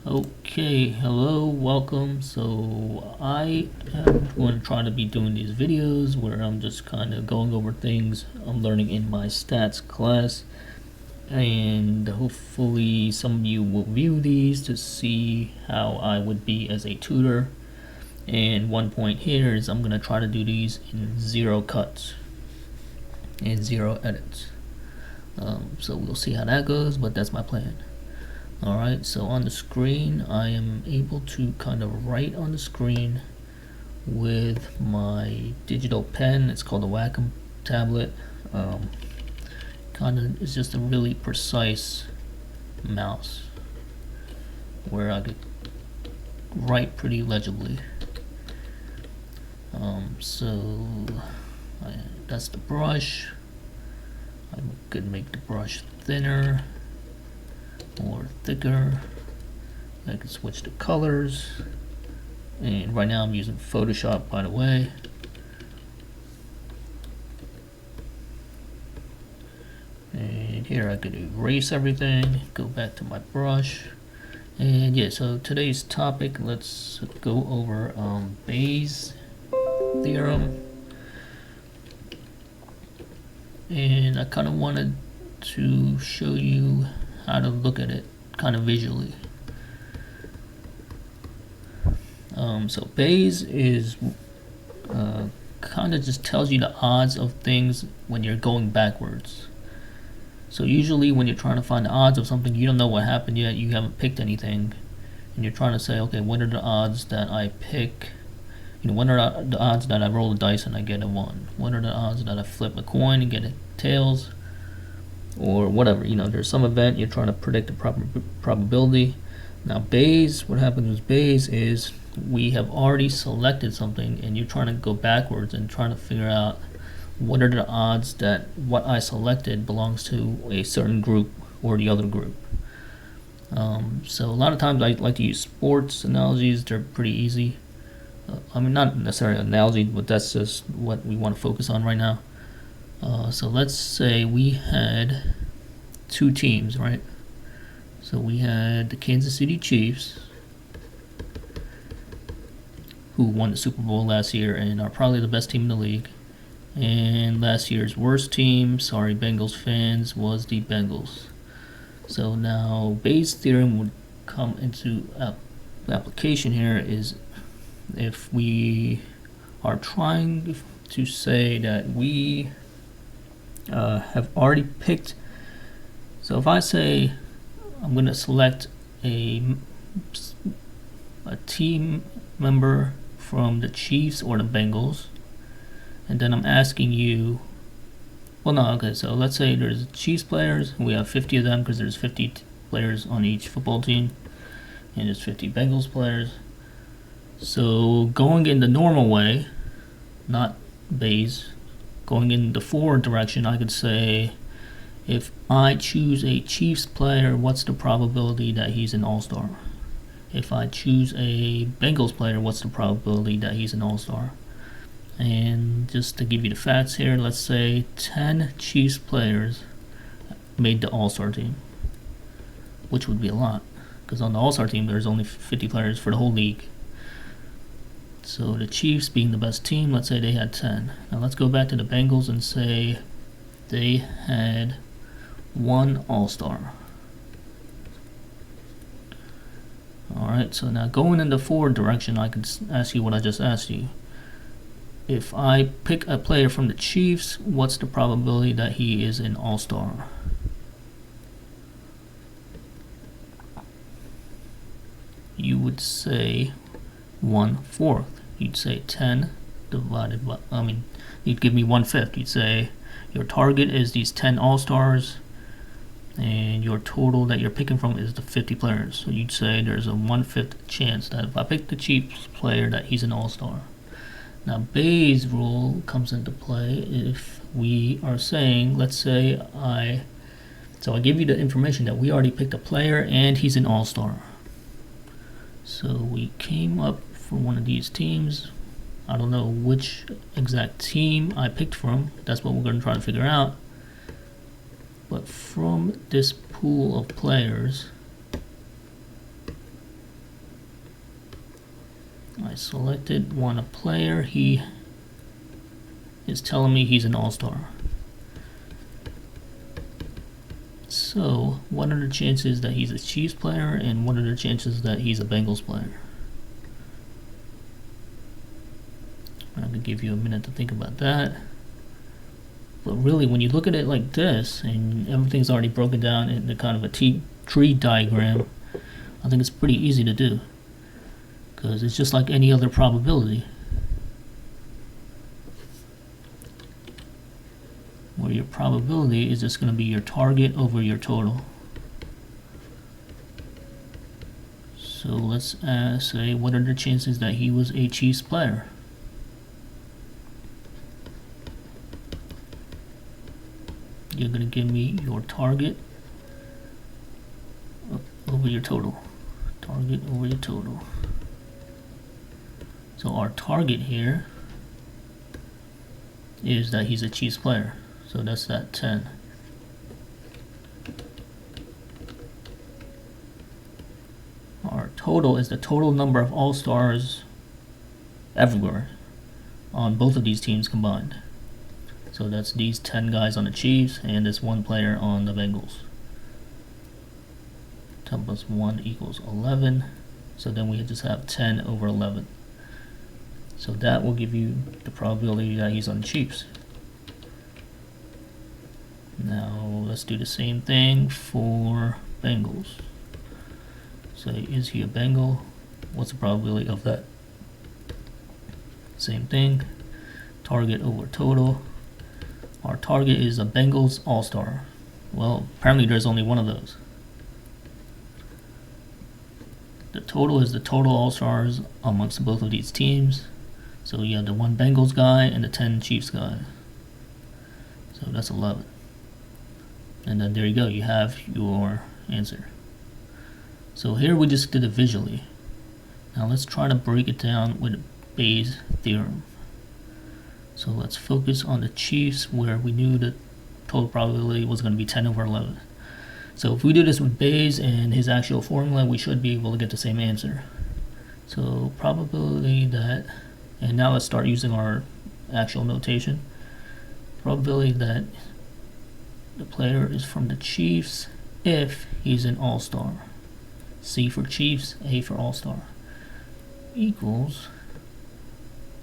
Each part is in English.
Okay, hello, welcome. So I am going to try to be doing these videos where I'm just kind of going over things I'm learning in my stats class, and hopefully some of you will view these to see how I would be as a tutor. And one point here is I'm going to try to do these in 0 cuts and 0 edits. So we'll see how that goes, but that's my plan. Alright, so on the screen I am able to kind of write on the screen with my digital pen. It's called a Wacom tablet. It's just a really precise mouse where I could write pretty legibly. That's the brush. I could make the brush thinner or thicker. I can switch the colors, and right now I'm using Photoshop, by the way. And here I could erase everything, go back to my brush, and yeah, so today's topic, let's go over Bayes' theorem. And I kind of wanted to show you how to look at it kind of visually. So Bayes is kind of just tells you the odds of things when you're going backwards. So usually when you're trying to find the odds of something, you don't know what happened yet, you haven't picked anything, and you're trying to say, okay, what are the odds that I pick? What are the odds that I roll a dice and I get a 1? What are the odds that I flip a coin and get a tails? Or whatever, there's some event you're trying to predict the probability. Now Bayes, what happens with Bayes is we have already selected something and you're trying to go backwards and trying to figure out what are the odds that what I selected belongs to a certain group or the other group. So a lot of times I like to use sports analogies. They're pretty easy. Not necessarily an analogy, but that's just what we want to focus on right now. So let's say we had 2 teams, right? So we had the Kansas City Chiefs, who won the Super Bowl last year and are probably the best team in the league. And last year's worst team, sorry Bengals fans, was the Bengals. So now Bayes' theorem would come into application here is if we are trying to say that we have already picked. So if I say I'm going to select a team member from the Chiefs or the Bengals, and then I'm asking you, so let's say there's Chiefs players, we have 50 of them because there's 50 players on each football team, and there's 50 Bengals players. So going in the normal way, not Bayes, going in the forward direction, I could say if I choose a Chiefs player, what's the probability that he's an all-star? If I choose a Bengals player, what's the probability that he's an all-star? And just to give you the facts here, let's say 10 Chiefs players made the all-star team, which would be a lot, because on the all-star team there's only 50 players for the whole league. So the Chiefs being the best team, let's say they had 10. Now let's go back to the Bengals and say they had 1 all-star. Alright, so now going in the forward direction, I can ask you what I just asked you. If I pick a player from the Chiefs, what's the probability that he is an all-star? You would say 1/4. You'd say 10 divided by, you'd give me 1/5. You'd say your target is these 10 all-stars and your total that you're picking from is the 50 players. So you'd say there's a 1/5 chance that if I pick the Chiefs player that he's an all-star. Now Bayes' rule comes into play if we are saying, let's say I give you the information that we already picked a player and he's an all-star. So we came up for one of these teams. I don't know which exact team I picked from. That's what we're going to try to figure out. But from this pool of players, I selected a player. He is telling me he's an all-star. So, what are the chances that he's a Chiefs player, and what are the chances that he's a Bengals player? I'm going to give you a minute to think about that. But really, when you look at it like this, and everything's already broken down into kind of a tree diagram, I think it's pretty easy to do. Because it's just like any other probability, where your probability is just going to be your target over your total. So let's say, what are the chances that he was a Chiefs player? You're going to give me your target over your total. Target over your total. So our target here is that he's a Chiefs player. So that's that 10. Our total is the total number of all-stars everywhere on both of these teams combined. So that's these 10 guys on the Chiefs and this one player on the Bengals. 10 plus 1 equals 11. So then we just have 10 over 11. So that will give you the probability that he's on the Chiefs. Now let's do the same thing for Bengals. So is he a Bengal? What's the probability of that? Same thing. Target over total. Our target is a Bengals All-Star. Well, apparently there's only one of those. The total is the total All-Stars amongst both of these teams. So you have the one Bengals guy and the 10 Chiefs guy. So that's 11. And then there you go, you have your answer. So here we just did it visually. Now let's try to break it down with Bayes' theorem. So let's focus on the Chiefs, where we knew the total probability was going to be 10 over 11. So if we do this with Bayes and his actual formula, we should be able to get the same answer. So probability that, and now let's start using our actual notation. Probability that the player is from the Chiefs if he's an all-star. C for Chiefs, A for all-star. Equals,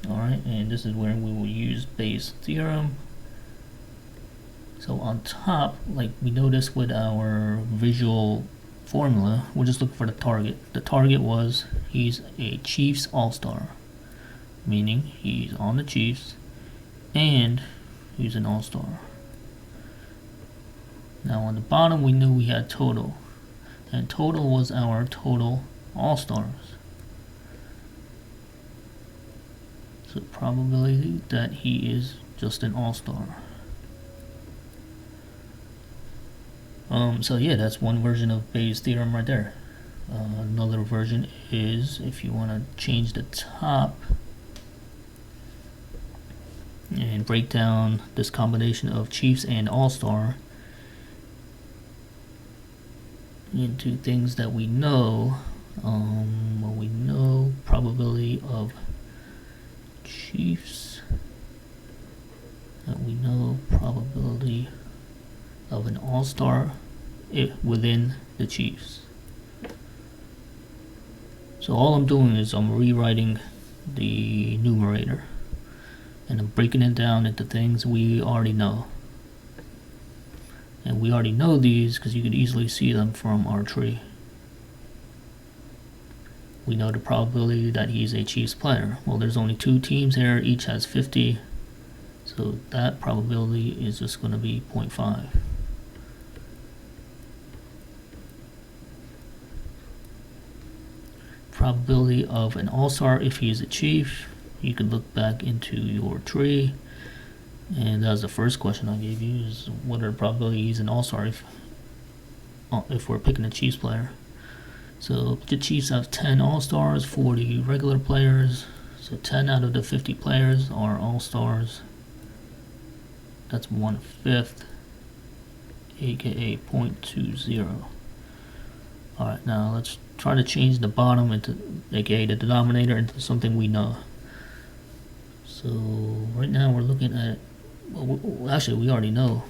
alright, and this is where we will use Bayes' theorem. So on top, like we noticed with our visual formula, we're just looking for the target. The target was he's a Chiefs all-star, meaning he's on the Chiefs and he's an all-star. Now on the bottom we knew we had total, and total was our total all-stars. So probability that he is just an all-star. So yeah, that's one version of Bayes' theorem right there. Another version is if you want to change the top and break down this combination of Chiefs and all-star into things that we know. Well, we know probability of Chiefs, and we know probability of an all-star within the Chiefs. So all I'm doing is I'm rewriting the numerator and I'm breaking it down into things we already know. And we already know these because you could easily see them from our tree. We know the probability that he's a Chiefs player. Well, there's only 2 teams here, each has 50. So that probability is just going to be 0.5. Probability of an all-star if he is a Chief, you could look back into your tree, and that was the first question I gave you, is what are the probability he's an all-star if we're picking a Chiefs player. So the Chiefs have 10 all-stars, 40 regular players, so 10 out of the 50 players are all-stars. That's 1/5, aka 0.20. Alright, now let's trying to change the bottom into, aka the denominator, into something we know. So right now we're looking at, well, actually we already know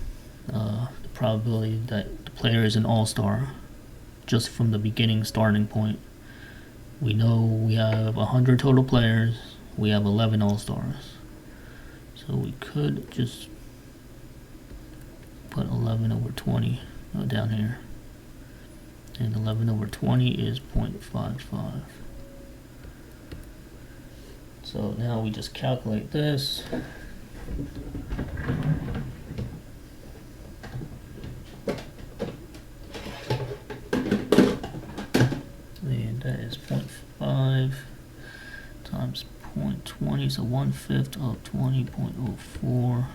the probability that the player is an all-star just from the beginning starting point. We know we have 100 total players, we have 11 all-stars. So we could just put 11 over 20 down here. And 11 over 20 is 0.55. So now we just calculate this. And that is 0.5 times 0.20, so 1/5 of 20.04.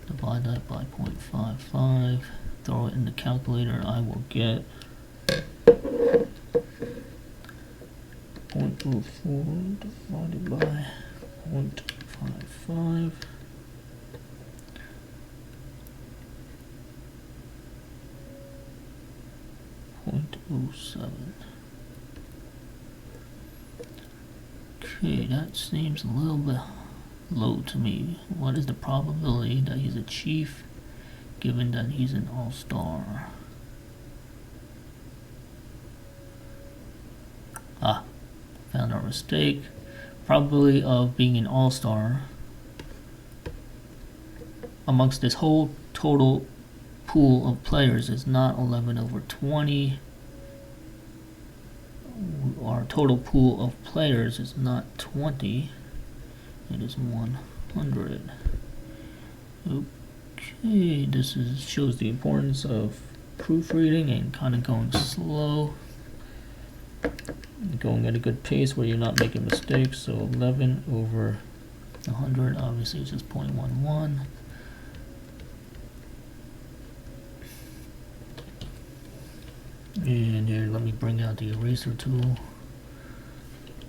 Divide that by 0.55. Throw it in the calculator. I will get 0.04 divided by 0.55. 0.07. Okay, that seems a little bit low to me. What is the probability that he's a chief given that he's an all-star? Found our mistake. Probability of being an all-star amongst this whole total pool of players is not 11 over 20. Our total pool of players is not 20. It is 100. Okay, this shows the importance of proofreading and kind of going slow. Going at a good pace where you're not making mistakes. So 11 over 100, obviously it's just 0.11. And here, let me bring out the eraser tool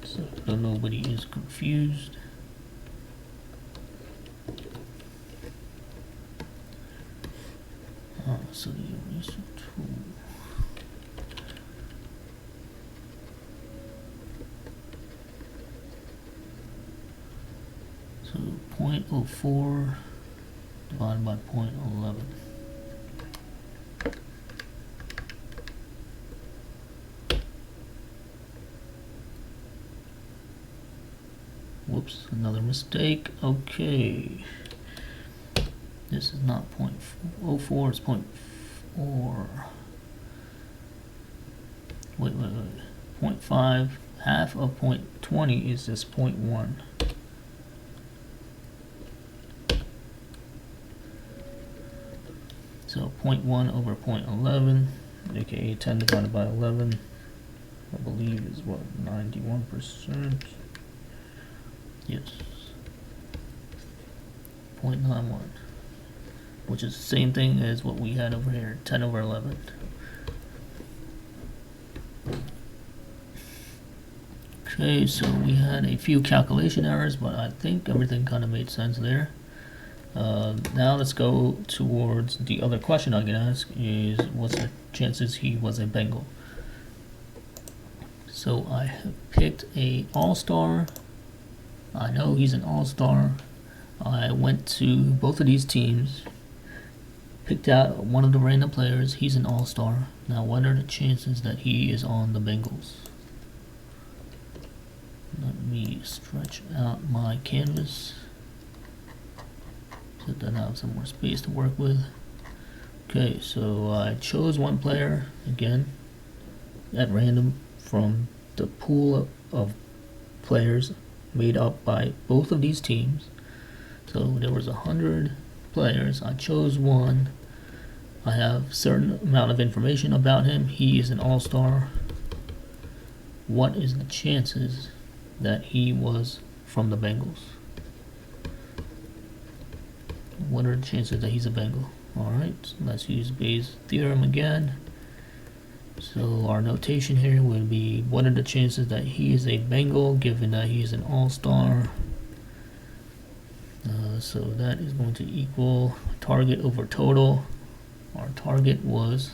so that nobody is confused. So the eraser tool. So 0.04 divided by 0.11. Whoops, another mistake. Okay. This is not 0.04, it's 0.4. Wait. 0.5, half of 0.20 is this 0.1. So 0.1 over 0.11, aka 10 divided by 11, I believe is what, 91%? Yes. 0.91, which is the same thing as what we had over here, 10 over 11. Okay, so we had a few calculation errors, but I think everything kind of made sense there. Now let's go towards the other question I can ask is, what's the chances he was a Bengal? So I have picked a all-star. I know he's an all-star. I went to both of these teams, picked out one of the random players. He's an all-star. Now what are the chances that he is on the Bengals? Let me stretch out my canvas so that I have some more space to work with. Okay, so I chose one player again at random from the pool of players made up by both of these teams. So there was 100 players. I chose one. I have a certain amount of information about him. He is an all-star. What is the chances that he was from the Bengals? What are the chances that he's a Bengal? Alright, so let's use Bayes' theorem again. So our notation here would be, what are the chances that he is a Bengal given that he is an all-star? So that is going to equal target over total. Our target was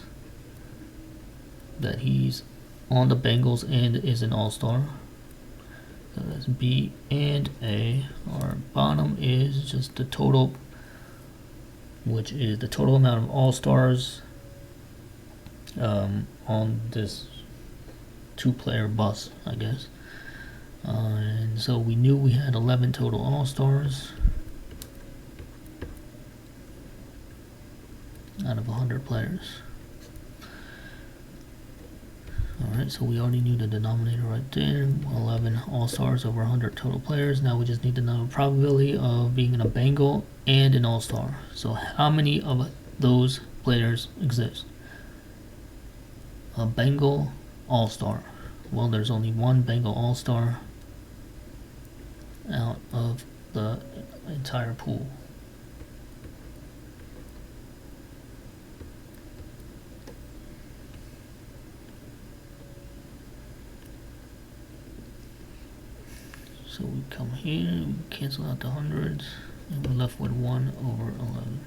that he's on the Bengals and is an all-star. So that's B and A. Our bottom is just the total, which is the total amount of all-stars on this two-player bus, I guess. And so we knew we had 11 total all-stars out of 100 players. Alright, so we already knew the denominator right there, 11 all-stars over 100 total players. Now we just need to know the probability of being in a Bengal and an all-star. So how many of those players exist? A Bengal all-star. Well, there's only one Bengal all-star out of the entire pool. So we come here, we cancel out the hundreds, and we're left with 1 over 11.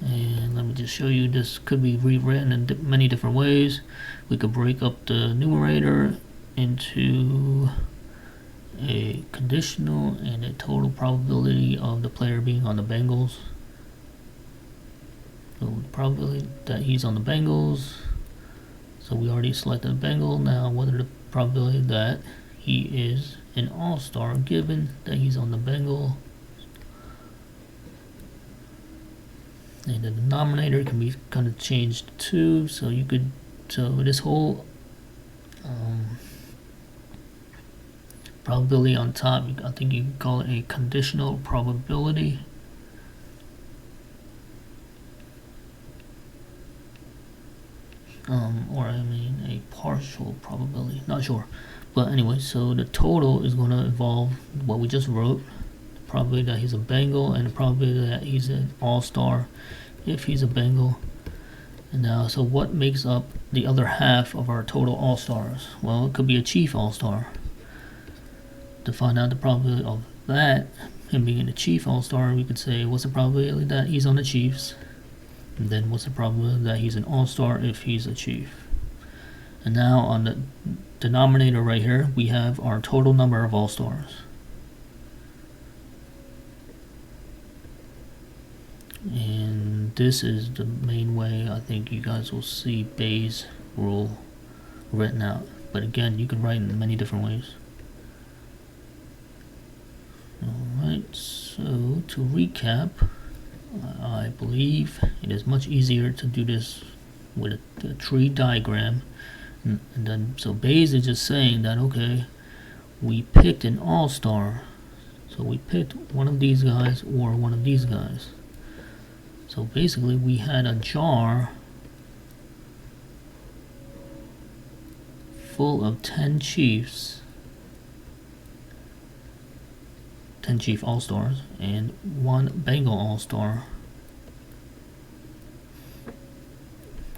And let me just show you, this could be rewritten in many different ways. We could break up the numerator into a conditional and a total probability of the player being on the Bengals. So the probability that he's on the Bengals. So we already selected a Bengal. Now what are the probability that he is an all-star given that he's on the Bengal? And the denominator can be kind of changed too. So you could, so this whole probability on top, I think you can call it a conditional probability. Or I mean a partial probability, not sure. But anyway, so the total is going to involve what we just wrote, the probability that he's a Bengal and the probability that he's an all-star if he's a Bengal. And now, so what makes up the other half of our total all-stars? Well, it could be a Chief all-star. To find out the probability of that, him being a Chief all-star, we could say what's the probability that he's on the Chiefs? And then what's the probability that he's an all-star if he's a Chief? And now on the denominator right here, we have our total number of all-stars. And this is the main way I think you guys will see Bayes' rule written out. But again, you can write in many different ways. Alright, so to recap, I believe it is much easier to do this with a tree diagram. And then, so Bayes is just saying that, okay, we picked an all-star. So we picked one of these guys or one of these guys. So basically we had a jar full of 10 chiefs, 10 chief all-stars, and 1 Bengal all-star.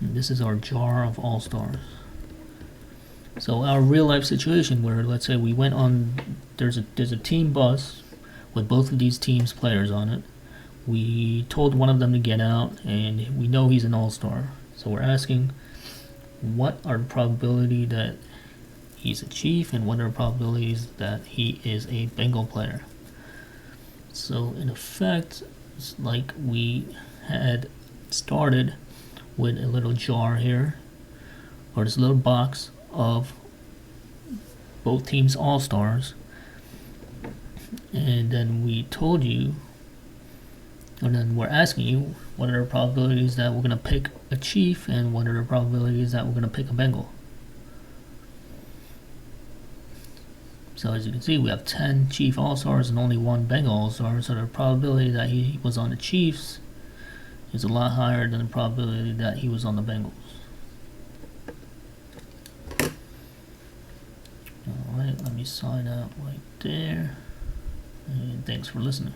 And this is our jar of all-stars. So our real life situation where, let's say we went on, there's a team bus with both of these teams' players on it. We told one of them to get out, and we know he's an all-star. So we're asking, what are the probability that he's a Chief, and what are the probabilities that he is a Bengal player? So in effect, it's like we had started with a little jar here, or this little box of both teams' all-stars, and then we told you, and then we're asking you, what are the probabilities that we're going to pick a Chief, and what are the probabilities that we're going to pick a Bengal? So as you can see, we have 10 Chief All-Stars and only 1 Bengal All-Star, so the probability that he was on the Chiefs is a lot higher than the probability that he was on the Bengals. Alright, let me sign out right there, and thanks for listening.